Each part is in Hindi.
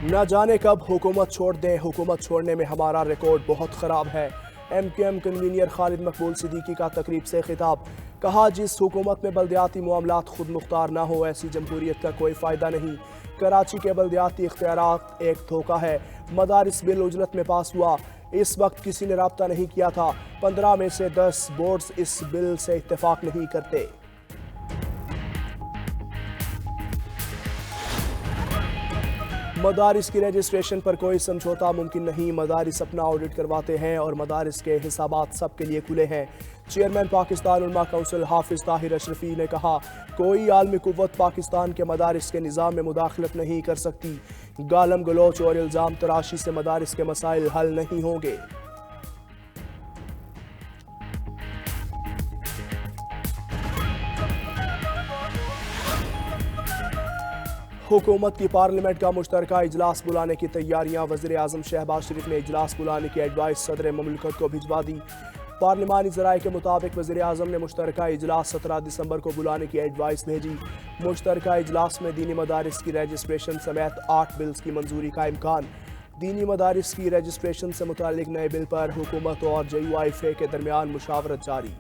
न जाने कब हुकूमत छोड़ दें, हुकूमत छोड़ने में हमारा रिकॉर्ड बहुत ख़राब है। MQM कन्वीनियर खालिद मकबूल सिद्दीकी का तकरीब से खिताब। कहा, जिस हुकूमत में बल्दियाती मामलात खुद मुख्तार ना हो, ऐसी जमहूरियत का कोई फ़ायदा नहीं। कराची के बल्दियाती इख्तियारात एक धोखा है। मदारिस बिल उजरत में पास हुआ, इस वक्त किसी ने राब्ता नहीं किया था। 15 में से 10 बोर्ड्स इस बिल से इत्तेफाक नहीं करते। मदारिस की रजिस्ट्रेशन पर कोई समझौता मुमकिन नहीं। मदारिस अपना ऑडिट करवाते हैं और मदारिस के हिसाबात सबके लिए खुले हैं। चेयरमैन पाकिस्तान उलमा काउंसिल हाफिज ताहिर अशरफी ने कहा, कोई आलमी कुव्वत पाकिस्तान के मदारिस के निज़ाम में मुदाखलत नहीं कर सकती। गालम गलोच और इल्ज़ाम तराशी से मदारिस के मसाइल हल नहीं होंगे। हुकूमत की पार्लियामेंट का मुश्तरका इजलास बुलाने की तैयारियां। वज़ीर आज़म शहबाज शरीफ ने इजलास बुलाने की एडवाइस सदर मुमलिकत को भिजवा दी। पार्लिमानी ज़राए के मुताबिक वज़ीर आज़म ने मुश्तरका इजलास 17 दिसंबर को बुलाने की एडवाइस भेजी। मुश्तरका इजलास में दीनी मदारिस की रजिस्ट्रेशन समेत 8 बिल्स की मंजूरी का इम्कान। दीनी मदारिस की रजिस्ट्रेशन से मुतालिक नए बिल पर हुकूमत और JUIFA के दरमियान मुशावरत जारी।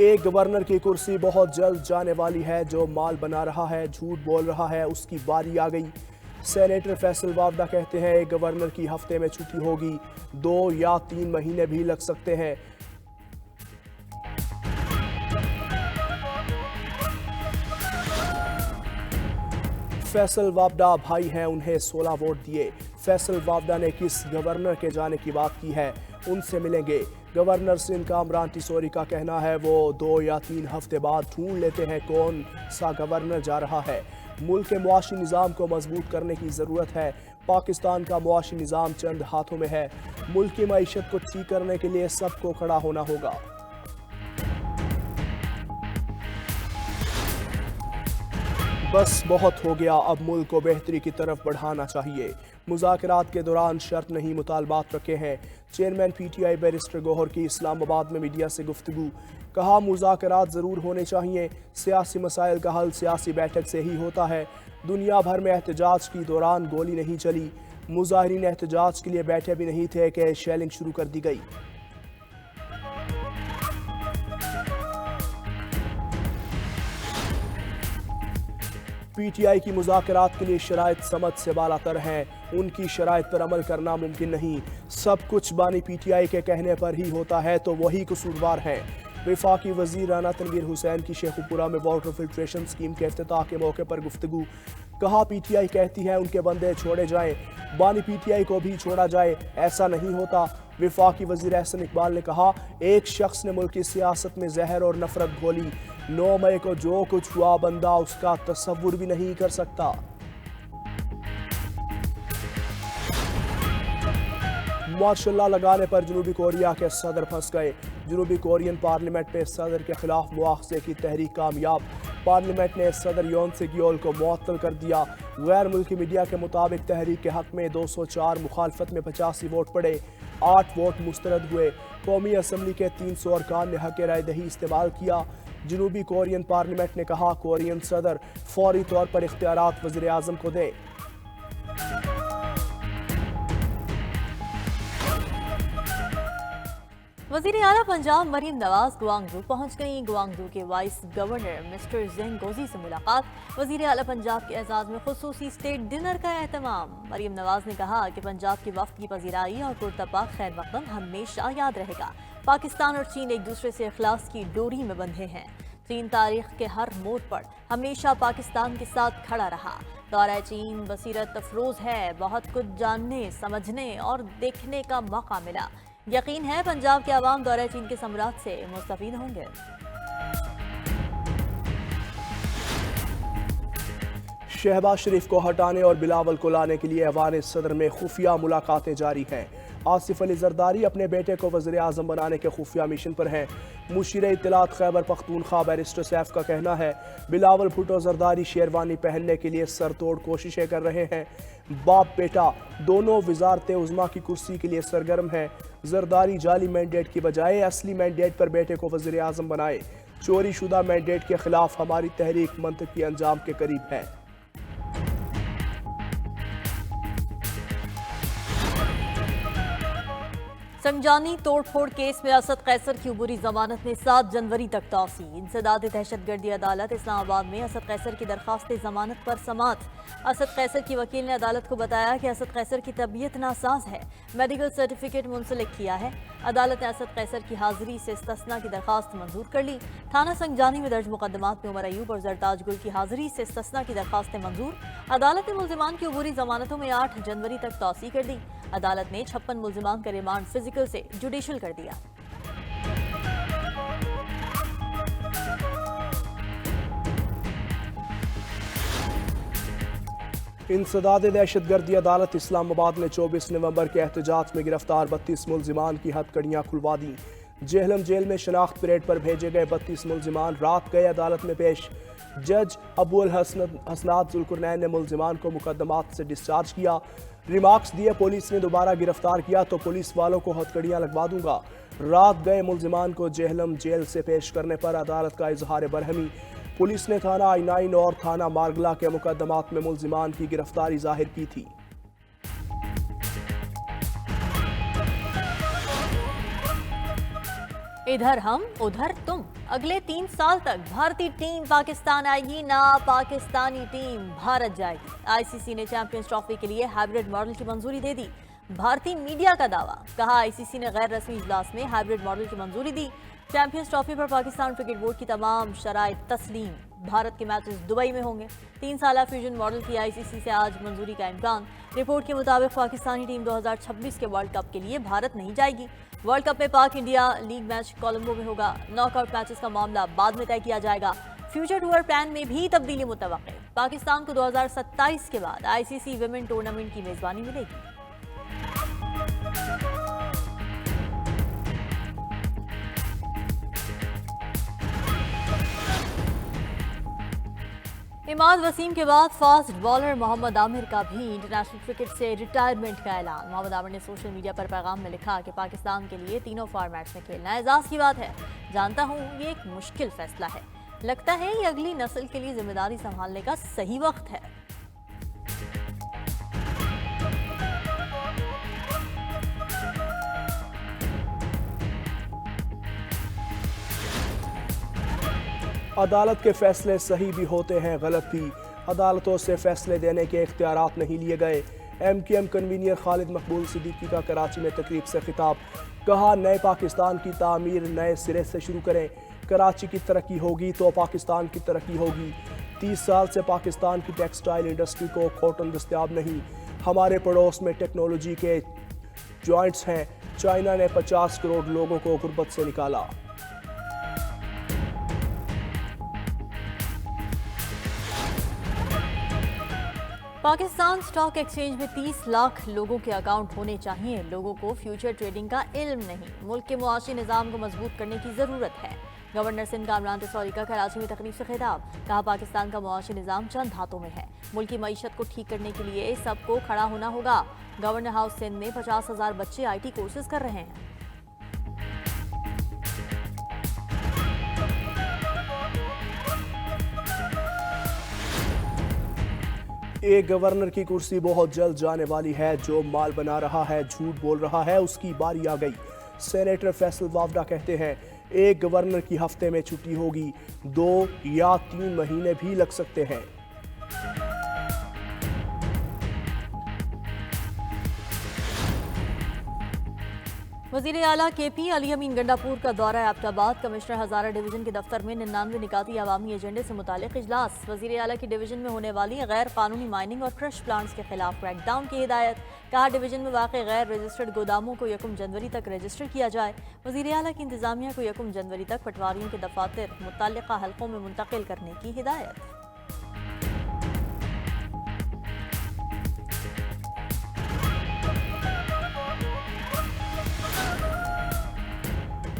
एक गवर्नर की कुर्सी बहुत जल्द जाने वाली है। जो माल बना रहा है, झूठ बोल रहा है, उसकी बारी आ गई। सेनेटर फैसल वावडा कहते हैं, एक गवर्नर की हफ्ते में छुट्टी होगी, 2 या 3 महीने भी लग सकते हैं। फैसल वावडा भाई हैं, उन्हें 16 वोट दिए। फैसल वावडा ने किस गवर्नर के जाने की बात की है, उनसे मिलेंगे। गवर्नर सिंध कामरान टिसोरी का कहना है, वो 2 या 3 हफ्ते बाद ढूंढ लेते हैं कौन सा गवर्नर जा रहा है। मुल्क के मुआशी निज़ाम को मजबूत करने की ज़रूरत है। पाकिस्तान का मुआशी निज़ाम चंद हाथों में है। मुल्क की मईशत को ठीक करने के लिए सबको खड़ा होना होगा। बस बहुत हो गया, अब मुल्क को बेहतरी की तरफ बढ़ाना चाहिए। मुज़ाकरात के दौरान शर्त नहीं, मुतालबात रखे हैं। चेयरमैन PTI बैरिस्टर गौहर की इस्लामाबाद में मीडिया से गुफ्तगू। कहा, मुज़ाकरात ज़रूर होने चाहिए। सियासी मसाइल का हल सियासी बैठक से ही होता है। दुनिया भर में एहतजाज के दौरान गोली नहीं चली। मुजाहिरीन एहतजाज के लिए बैठे भी नहीं थे कि शेलिंग शुरू कर दी गई। PTI की मुज़ाकरात के लिए शराइत समझ से बालातर हैं। उनकी शराइत पर अमल करना मुमकिन नहीं। सब कुछ बानी PTI के कहने पर ही होता है तो वही कसूरवार हैं। वफाकी वज़ीर राना तनवीर हुसैन की शेखुपुरा में वाटर फिल्ट्रेशन स्कीम के इफ्तिताह के मौके पर गुफ्तगू। कहा, PTI कहती है उनके बंदे छोड़े जाएं, बानी PTI को भी छोड़ा जाए, ऐसा नहीं होता। वफाकी वज़ीर एहसन इकबाल ने कहा, एक शख्स ने मुल्क की सियासत में जहर और नफरत घोली। 9 मई को जो कुछ हुआ बंदा उसका तसव्वुर भी नहीं कर सकता। मार्शल लगाने पर जनूबी कोरिया के सदर फंस गए। जनूबी कोरियन पार्लियामेंट में सदर के खिलाफ मुआखजे की तहरीक कामयाब। पार्लियामेंट ने सदर योन सेग्योल को मुअत्तल कर दिया। गैर मुल्की मीडिया के मुताबिक तहरीक के हक में 204, मुखालफत में 85 वोट पड़े, 8 वोट मुस्तरद हुए। कौमी असम्बली के 300 अरकान ने हक राय दही इस्तेमाल किया। जनूबी कोरियन पार्लियामेंट ने कहा, कोरियन सदर फौरी तौर पर इख्तियारात वज़ीर आज़म को दें। वज़ीर आला पंजाब मरीम नवाज गुआंगडू पहुंच गई। गुआंगडू के vice governor mister Zeng goji से मुलाकात। वज़ीर आला पंजाब के एजाज़ में खुसूसी स्टेट डिनर का एहतमाम। मरीम नवाज ने कहा कि पंजाब की वफ्द की पजीराई और पुरतपाक खैर मकदम हमेशा याद रहेगा। पाकिस्तान और चीन एक दूसरे से इखलास की डोरी में बंधे हैं। चीन तारीख के हर मोड़ पर हमेशा पाकिस्तान के साथ खड़ा रहा। दौरा चीन बसीरत अफरोज है। बहुत कुछ जानने, समझने और देखने का मौका मिला। यकीन है पंजाब के अवाम दौरा चीन के सम्राट से मुस्तफीद होंगे। शहबाज शरीफ को हटाने और बिलावल को लाने के लिए ऐवान सदर में खुफिया मुलाकातें जारी हैं। आसिफ अली जरदारी अपने बेटे को वज़ीर आज़म बनाने के खुफिया मिशन पर हैं। मुशीर इत्तलात खैबर पख्तूनख्वा बैरिस्टर सैफ का कहना है, बिलावल भुट्टो जरदारी शेरवानी पहनने के लिए सरतोड़ कोशिशें कर रहे हैं। बाप बेटा दोनों वजारत उज़्मा की कुर्सी के लिए सरगर्म हैं। जरदारी जाली मैंडेट की बजाय असली मैंडेट पर बेटे को वज़ीर आज़म बनाए। चोरी शुदा मैंडेट के खिलाफ हमारी तहरीक मंतकी अंजाम के करीब है। संजानी तोड़फोड़ केस में असद कैसर की उबूरी जमानत में 7 जनवरी तक तौसी। इंसदाद दहशतगर्दी अदालत इस्लामाबाद में असद कैसर की दरख्वास्त जमानत पर समात। असद कैसर की वकील ने अदालत को बताया कि असद कैसर की तबीयत नासाज है, मेडिकल सर्टिफिकेट मुंसलिक किया है। अदालत ने असद कैसर की हाजिरी से इस्तिस्ना की दरख्वास्त मंजूर कर ली। थाना संजानी में दर्ज मुकदमात में उमर अयूब और जरताज गुल की हाजिरी से इस्तिस्ना की दरख्वास्तें मंजूर। अदालत ने मुल्जिमान की उबूरी जमानतों में 8 जनवरी तक तौसी कर दी। अदालत ने 56 मुल्जिमान का रिमांड फिजिकल से जुडिशल कर दिया। इंसदाद दहशतगर्दी अदालत इस्लामाबाद ने 24 नवंबर के एहतजाज में गिरफ्तार 32 मुल्जिमान की हथकड़ियां खुलवा दी। जेहलम जेल में शनाख्त परेड पर भेजे गए 32 मुल्जिमान रात गए अदालत में पेश। जज अबुल हसनात जुल्कुरनैन ने मुल्जिमान को मुकदमात से डिस्चार्ज किया। रिमार्क्स दिए, पुलिस ने दोबारा गिरफ्तार किया तो पुलिस वालों को हथकड़ियां लगवा दूंगा। रात गए मुल्जिमान को जेहलम जेल से पेश करने पर अदालत का इजहार बरहमी। पुलिस ने थाना आई-9 और थाना मारगला के मुकदमात में मुल्जिमान की गिरफ्तारी जाहिर की थी। इधर हम उधर तुम। अगले 3 साल तक भारतीय टीम पाकिस्तान आएगी, ना पाकिस्तानी टीम भारत जाएगी। आईसीसी ने चैंपियंस ट्रॉफी के लिए हाइब्रिड मॉडल की मंजूरी दे दी। भारतीय मीडिया का दावा, कहा आईसीसी ने गैर रस्मी इजलास में हाइब्रिड मॉडल की मंजूरी दी। चैंपियंस ट्रॉफी पर पाकिस्तान क्रिकेट बोर्ड की तमाम शराइत तस्लीम। भारत के मैचेस दुबई में होंगे। 3 साला फ्यूजन मॉडल की आईसीसी से आज मंजूरी का इम्कान। रिपोर्ट के मुताबिक पाकिस्तानी टीम 2026 के वर्ल्ड कप के लिए भारत नहीं जाएगी। वर्ल्ड कप में पाक इंडिया लीग मैच कोलंबो में होगा। नॉकआउट मैचेस का मामला बाद में तय किया जाएगा। फ्यूचर टूर प्लान में भी तब्दीली मुतवक्के। पाकिस्तान को 2027 के बाद आईसीसी विमेन टूर्नामेंट की मेजबानी मिलेगी। इमाद वसीम के बाद फास्ट बॉलर मोहम्मद आमिर का भी इंटरनेशनल क्रिकेट से रिटायरमेंट का ऐलान। मोहम्मद आमिर ने सोशल मीडिया पर पैगाम में लिखा कि पाकिस्तान के लिए तीनों फॉर्मेट्स में खेलना एजाज की बात है। जानता हूँ ये एक मुश्किल फैसला है, लगता है ये अगली नस्ल के लिए जिम्मेदारी संभालने का सही वक्त है। अदालत के फैसले सही भी होते हैं, गलत भी। अदालतों से फैसले देने के इख्तियारात नहीं लिए गए। MKM कन्वीनियर खालिद मकबूल सिद्दीकी का कराची में तकरीब से खिताब, कहा नए पाकिस्तान की तामीर नए सिरे से शुरू करें। कराची की तरक्की होगी तो पाकिस्तान की तरक्की होगी। 30 साल से पाकिस्तान की टेक्सटाइल इंडस्ट्री को कॉटन दस्तयाब नहीं। हमारे पड़ोस में टेक्नोलॉजी के जॉइंट्स हैं। चाइना ने 50 करोड़ लोगों को गुर्बत से निकाला। पाकिस्तान स्टॉक एक्सचेंज में 30 लाख लोगों के अकाउंट होने चाहिए। लोगों को फ्यूचर ट्रेडिंग का इल्म नहीं। मुल्क के मुआशी निज़ाम को मजबूत करने की ज़रूरत है। गवर्नर सिंध कामरान तसौरी का कराची में तकरीब से खिताब, कहा पाकिस्तान का मुआशी निज़ाम चंद हाथों में है। मुल्क की मईशत को ठीक करने के लिए सबको खड़ा होना होगा। गवर्नर हाउस सिंध में 50,000 बच्चे IT कोर्सेज कर रहे हैं। एक गवर्नर की कुर्सी बहुत जल्द जाने वाली है। जो माल बना रहा है, झूठ बोल रहा है, उसकी बारी आ गई। सेनेटर फैसल वावडा कहते हैं एक गवर्नर की हफ्ते में छुट्टी होगी, 2 या 3 महीने भी लग सकते हैं। वज़ीर आला KP अली अमीन गंडापुर का दौरा एबटाबाद। कमिश्नर हज़ारा डिवीजन के दफ्तर में 99 निकाती अवामी एजेंडे से मुतालिक इजलास। वज़ीर आला की डिवीजन में होने वाली गैर कानूनी माइनिंग और क्रश प्लांट्स के खिलाफ क्रैकडाउन की हिदायत। कहा डिवीजन में वाक़ गैर रजिस्टर्ड गोदामों को 1 जनवरी तक रजिस्टर किया जाए। वज़ीर आला की इंतजामिया को 1 जनवरी तक पटवारियों के दफातर मुतल्लिका हल्कों में मुंतकिल करने की हिदायत।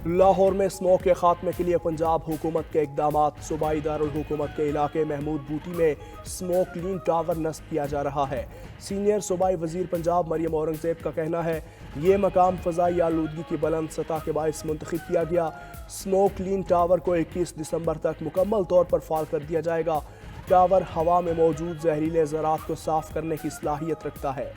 लाहौर में स्मोक के खात्मे के लिए पंजाब हुकूमत के इकदामात। सूबाई दारुल हुकूमत के इलाके महमूद बूटी में स्मोक क्लीन टावर नस्ब किया जा रहा है। सीनियर सूबाई वजीर पंजाब मरियम औरंगजेब का कहना है ये मकाम फ़ज़ाई आलूदगी की बुलंद सतह के बायस मुंतखब किया गया। स्मोक क्लीन टावर को 21 दिसंबर तक मुकम्मल तौर पर फाल कर दिया जाएगा। टावर हवा में मौजूद जहरीले ज़रात को साफ करने की सलाहियत रखता है।